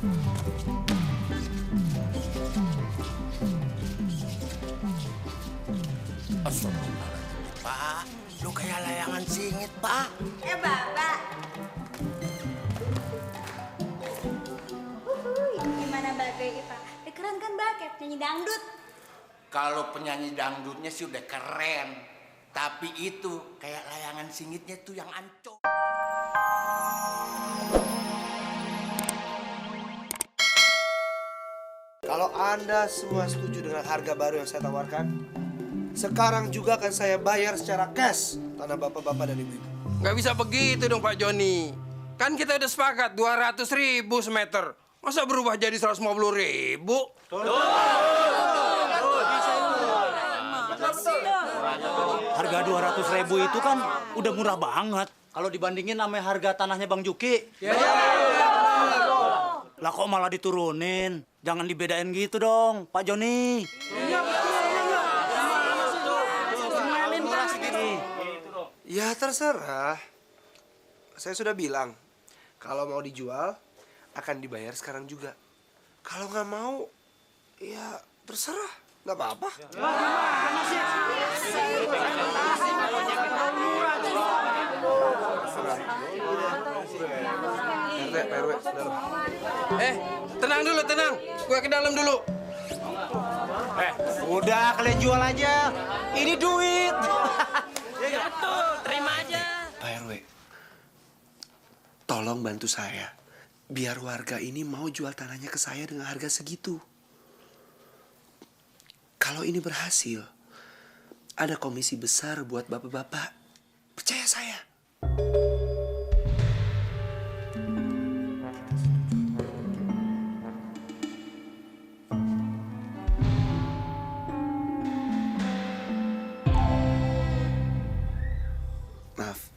Astagfirullahaladzim, Pak. Lu kayak layangan singit, Pak. Bapak. Gimana Babe, Pak? Keren kan, Mbak? Kayak penyanyi dangdut. Kalau penyanyi dangdutnya sih udah keren. Tapi itu kayak layangan singitnya tuh yang ancur. Kalau Anda semua setuju dengan harga baru yang saya tawarkan, sekarang juga akan saya bayar secara cash tanah bapak-bapak dan ibu-ibu. Nggak bisa begitu dong Pak Joni. Kan kita udah sepakat 200.000 semeter. Masa berubah jadi 150.000? Harga 200.000 itu kan udah murah banget kalau dibandingin sama harga tanahnya Bang Juki. Lah kok malah diturunin? Jangan dibedain gitu dong, Pak Joni. Ya terserah. Saya sudah bilang, kalau mau dijual, akan dibayar sekarang juga. Kalau nggak mau, ya terserah. Nggak apa-apa. Pak RW, dalam. Tenang dulu, tenang. Gue ke dalam dulu. Udah, kalian jual aja. Ini duit. Terima aja. Pak RW, tolong bantu saya. Biar warga ini mau jual tanahnya ke saya dengan harga segitu. Kalau ini berhasil, ada komisi besar buat bapak-bapak. Percaya saya. Maaf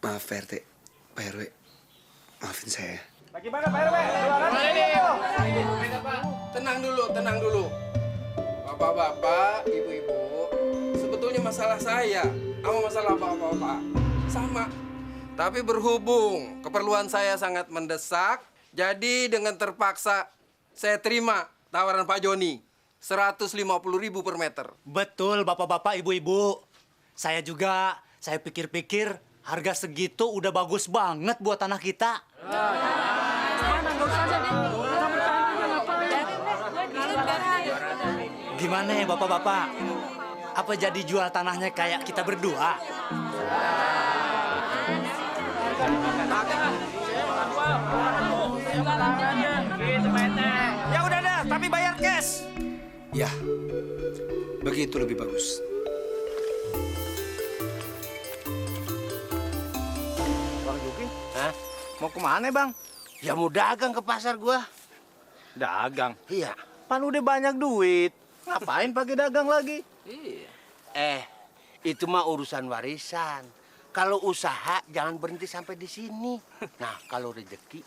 Pak RT, Pak RW, maafin saya. Bagaimana Pak RW? Tenang dulu. Bapak-bapak, ibu-ibu, sebetulnya masalah saya sama masalah bapak-bapak sama. Tapi berhubung keperluan saya sangat mendesak, jadi dengan terpaksa saya terima tawaran Pak Joni. 150.000 per meter. Betul, bapak-bapak, ibu-ibu. Saya pikir-pikir harga segitu udah bagus banget buat tanah kita. Gimana ya bapak-bapak? Apa jadi jual tanahnya kayak kita berdua? Ya udah dah, tapi bayar cash. Ya, begitu lebih bagus. Bang Juki? Hah? Mau kemana, Bang? Ya mau dagang ke pasar gua. Dagang? Iya. Pan udah banyak duit. Ngapain pakai dagang lagi? Itu mah urusan warisan. Kalau usaha jangan berhenti sampai di sini. Nah, kalau rezeki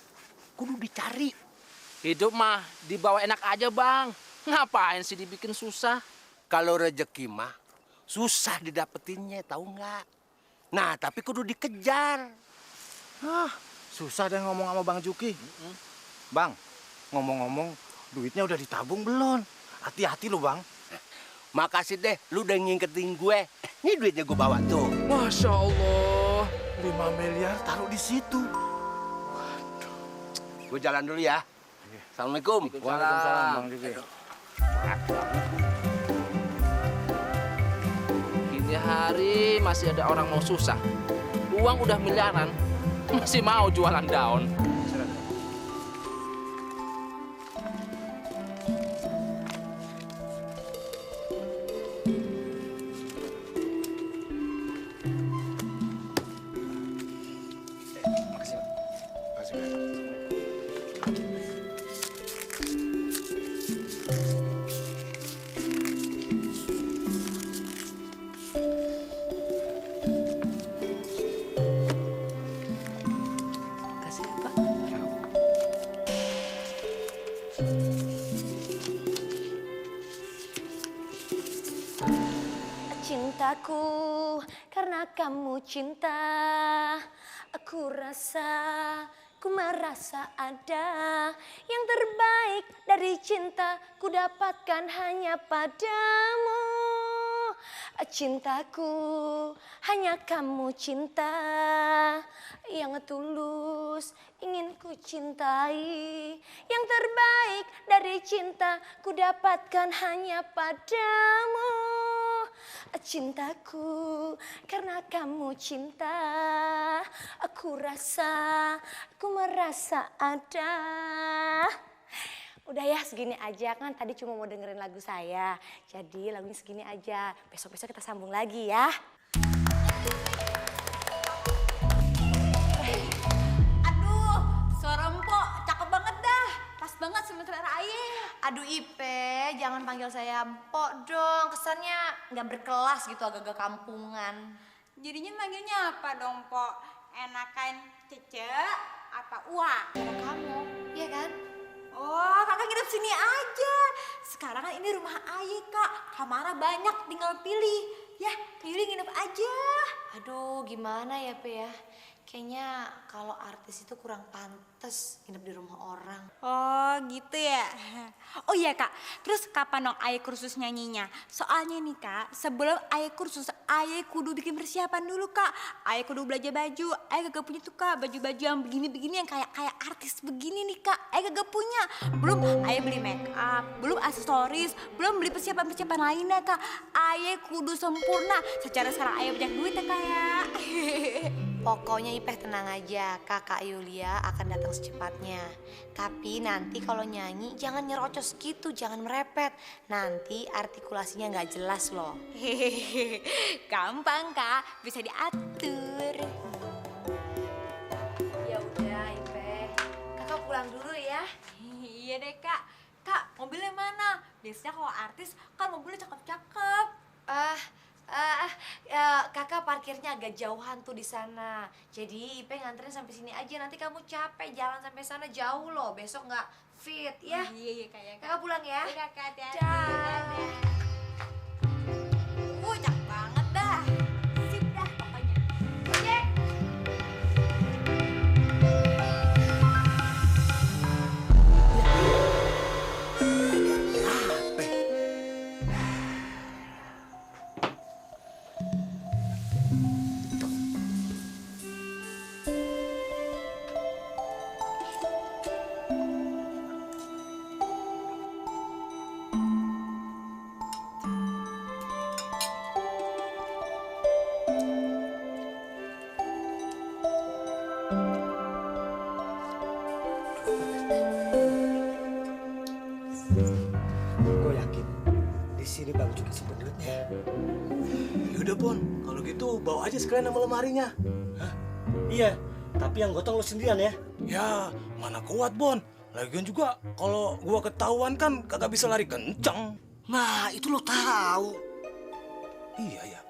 kudu dicari. Hidup mah dibawa enak aja, Bang. Ngapain sih dibikin susah? Kalau rezeki mah susah didapetinnya, tahu nggak? Nah, tapi kudu dikejar. Susah deh ngomong sama Bang Juki. Bang, ngomong-ngomong, duitnya udah ditabung belum? Hati-hati lo, Bang. Makasih deh, lu udah ngingketin gue. Ini duitnya gue bawa tuh. Masya Allah. 5 miliar taruh di situ. Gue jalan dulu ya. Assalamualaikum. Waalaikumsalam, Bang Juki. Gini hari masih ada orang mau susah. Uang udah miliaran, masih mau jualan daun. Cintaku, karena kamu cinta, aku rasa ku merasa ada yang terbaik dari cinta ku dapatkan hanya padamu. Cintaku hanya kamu cinta yang tulus ingin ku cintai. Yang terbaik dari cinta ku dapatkan hanya padamu. Cintaku karena kamu cinta, aku merasa ada. Udah ya segini aja, kan tadi cuma mau dengerin lagu saya. Jadi lagunya segini aja, besok-besok kita sambung lagi ya. Aduh, suara empok cakep banget dah. Pas banget sama selera ayah. Aduh Ipe, jangan panggil saya Mpok dong. Kesannya nggak berkelas gitu, agak-agak kampungan. Jadinya manggilnya apa dong, Pok? Enakan Cece apa Ua? Kamu, iya kan? Oh, kakak nginep sini aja. Sekarang kan ini rumah ayah, Kak. Kamarnya banyak, tinggal pilih. Ya, Kak Yuli nginep aja. Aduh, gimana ya Pe ya? Kayaknya kalau artis itu kurang pantas nginep di rumah orang. Oh, gitu ya. Oh iya, Kak. Terus kapan dong ayah kursus nyanyinya? Soalnya nih, Kak, sebelum ayah kursus, ayah kudu bikin persiapan dulu, Kak. Ayah kudu belajar baju. Ayah kagak punya tuh, Kak, baju-baju yang begini-begini yang kayak artis begini nih, Kak. Ayah kagak punya. Belum ayah beli make up, belum aksesoris, belum beli persiapan-persiapan lainnya, Kak. Ayah kudu sempurna. Secara sekarang ayah banyak duit ya, Kak ya. Pokoknya Ipeh tenang aja, kakak Yulia akan datang secepatnya. Tapi nanti kalau nyanyi jangan nyerocos gitu, jangan merepet. Nanti artikulasinya nggak jelas loh. Gampang, Kak, bisa diatur. Ya udah Ipeh, kakak pulang dulu ya. Iya deh, Kak. Kak, mobilnya mana? Biasanya kalau artis kan mobilnya cakep-cakep. Kakak parkirnya agak jauhan tuh di sana. Jadi Ipe nganterin sampai sini aja. Nanti kamu capek jalan sampai sana jauh loh. Besok nggak fit ya. Iya, Kak. Kakak pulang ya. Iya, Kak, hati-hati. Dah. Cakep banget dah. Sip dah pokoknya. Ojek. Gue yakin di sini Bang Juki simpen duitnya. Yaudah Bon, kalau gitu bawa aja sekalian sama lemarinya. Hah? Iya, tapi yang gotong lo sendirian ya. Ya, mana kuat Bon. Lagian juga kalau gua ketahuan kan kagak bisa lari kencang. Nah, itu lo tahu. Iya ya.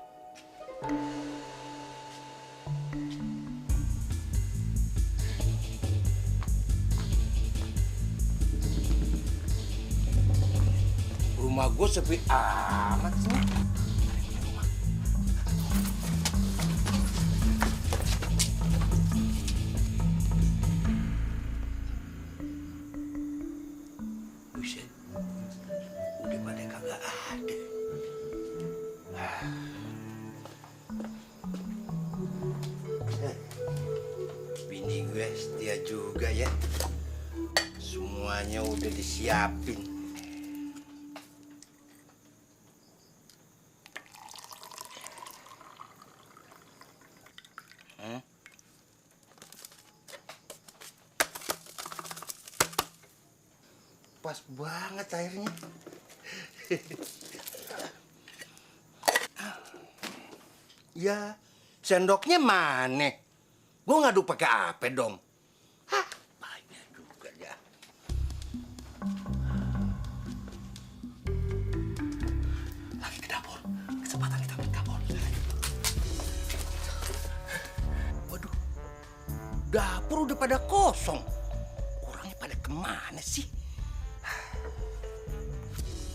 Rumah gue sepi amat sih. Buset, udah pada kagak ada. Bini gue setia juga ya. Semuanya udah disiapin. Pas banget airnya. Ya, sendoknya mana? Gue ngadu pakai apa dong? Hah, banyak juga ya. Lagi ke dapur. Kesempatan kita ke dapur. Waduh, dapur udah pada kosong. Orangnya pada kemana sih?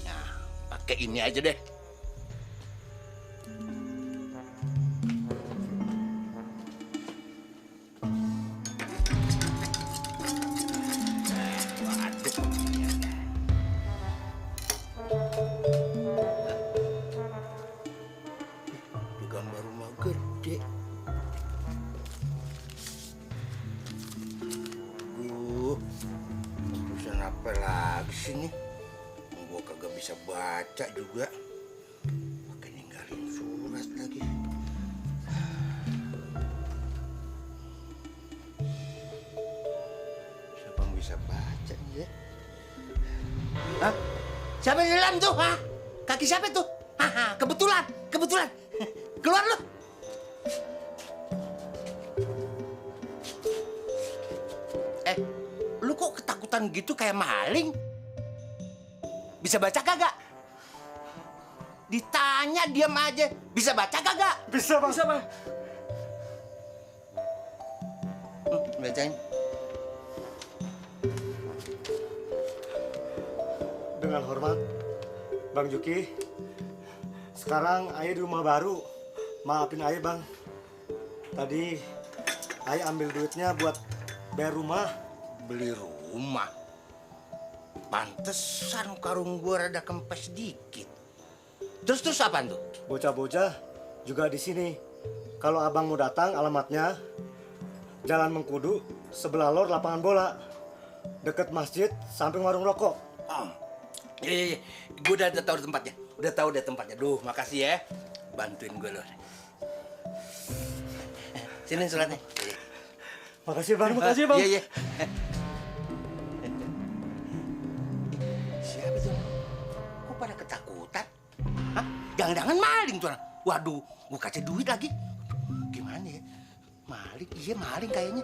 Nah, pakai ini aja deh. Apa lagi sih nih? Gua kagak bisa baca juga. Pakai ninggalin surat lagi. Siapa yang bisa baca nih ya? Hah? Siapa di dalam tuh? Hah? Kaki siapa tuh? Haha, kebetulan. Keluar lu. Lu kok ketakutan gitu kayak maling? Bisa baca kagak? Ditanya diam aja. Bisa baca kagak? Bisa, Bang. Bisa, Bang. Bacain. Dengan hormat, Bang Juki. Sekarang Ayah di rumah baru. Maafin Ayah, Bang. Tadi Ayah ambil duitnya buat bayar rumah. Beli rumah. Pantesan karung gua rada kempes dikit. Terus apaan tuh? Bocah-bocah juga di sini. Kalau abang mau datang, alamatnya Jalan Mengkudu, sebelah lor lapangan bola. Deket masjid, samping warung rokok. Oh. Iya. Gue udah tahu tempatnya. Udah tahu tempatnya. Duh, makasih ya. Bantuin gue loh. Sini suratnya. Makasih, Bang. Makasih, Bang. Iya. Siapa tuh? Kok pada ketakutan? Hah? Jangan-jangan maling tuh. Waduh, gue kasih duit lagi. Gimana ya? Maling? Iya, maling kayaknya.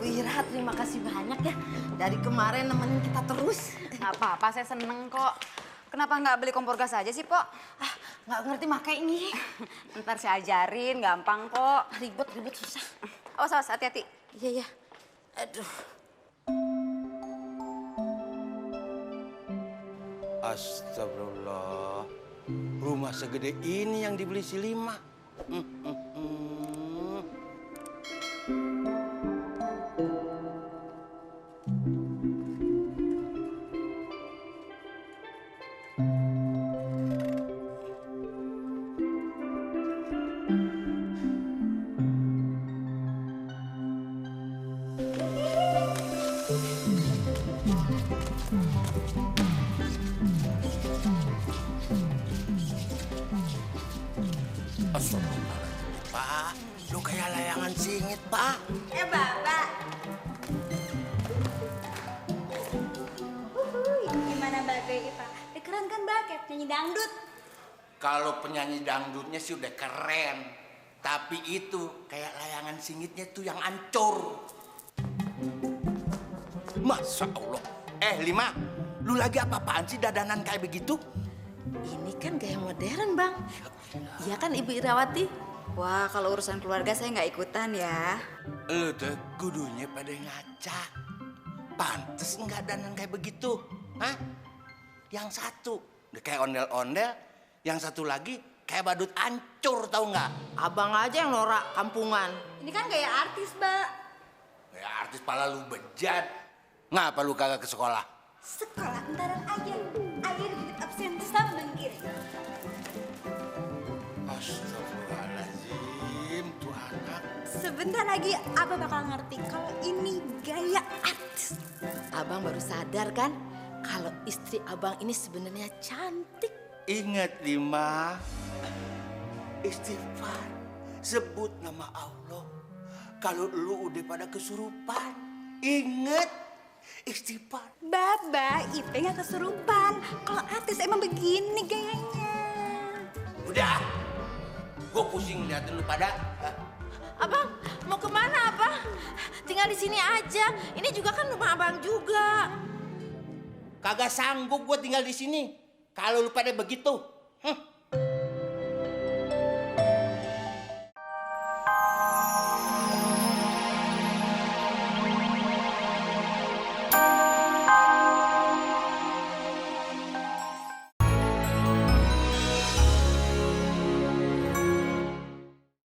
Bu Ira, terima kasih banyak ya. Dari kemarin nemenin kita terus. Nggak apa-apa, saya seneng kok. Kenapa nggak beli kompor gas aja sih, Pok? Nggak ngerti pakai ini. Ntar saya ajarin, gampang kok. Ribet susah. Awas, hati-hati. Iya. Aduh. Astagfirullah. Rumah segede ini yang dibeli si Lima. Astagfirullahaladzim, Pak. Lu kayak layangan singit, Pak. Bapak. Gimana Bagai, Pak? Keren kan Bagai, nyanyi dangdut. Kalau penyanyi dangdutnya sih udah keren. Tapi itu kayak layangan singitnya tuh yang ancur. Masya Allah. Lima, lu lagi apa-apaan sih dadanan kayak begitu? Ini kan gaya modern, Bang. Iya kan Ibu Irawati? Wah, kalau urusan keluarga saya nggak ikutan ya. Lu tuh kudunya pada ngaca. Pantes nggak dandan kayak begitu. Hah? Yang satu udah kayak ondel-ondel. Yang satu lagi kayak badut ancur, tau nggak? Abang aja yang norak kampungan. Ini kan gaya artis, Mbak. Ya artis pala lu bejat. Ngapa lu kagak ke sekolah? Sekolah entaran aja. Aja dikit absen sama bengkir. Astagfirullahaladzim, tuh anak. Sebentar lagi Abang bakal ngerti kalau ini gaya artis. Abang baru sadar kan kalau istri abang ini sebenarnya cantik. Ingat Lima, istighfar, sebut nama Allah. Kalau lu udah pada kesurupan, ingat istighfar. Baba, Ipe nggak kesurupan. Kalau artis emang begini gayanya. Udah, gue pusing liatin lu pada. Abang, mau kemana, Abang? Tinggal di sini aja. Ini juga kan rumah abang juga. Kagak sanggup gue tinggal di sini. Kalau lu pada begitu.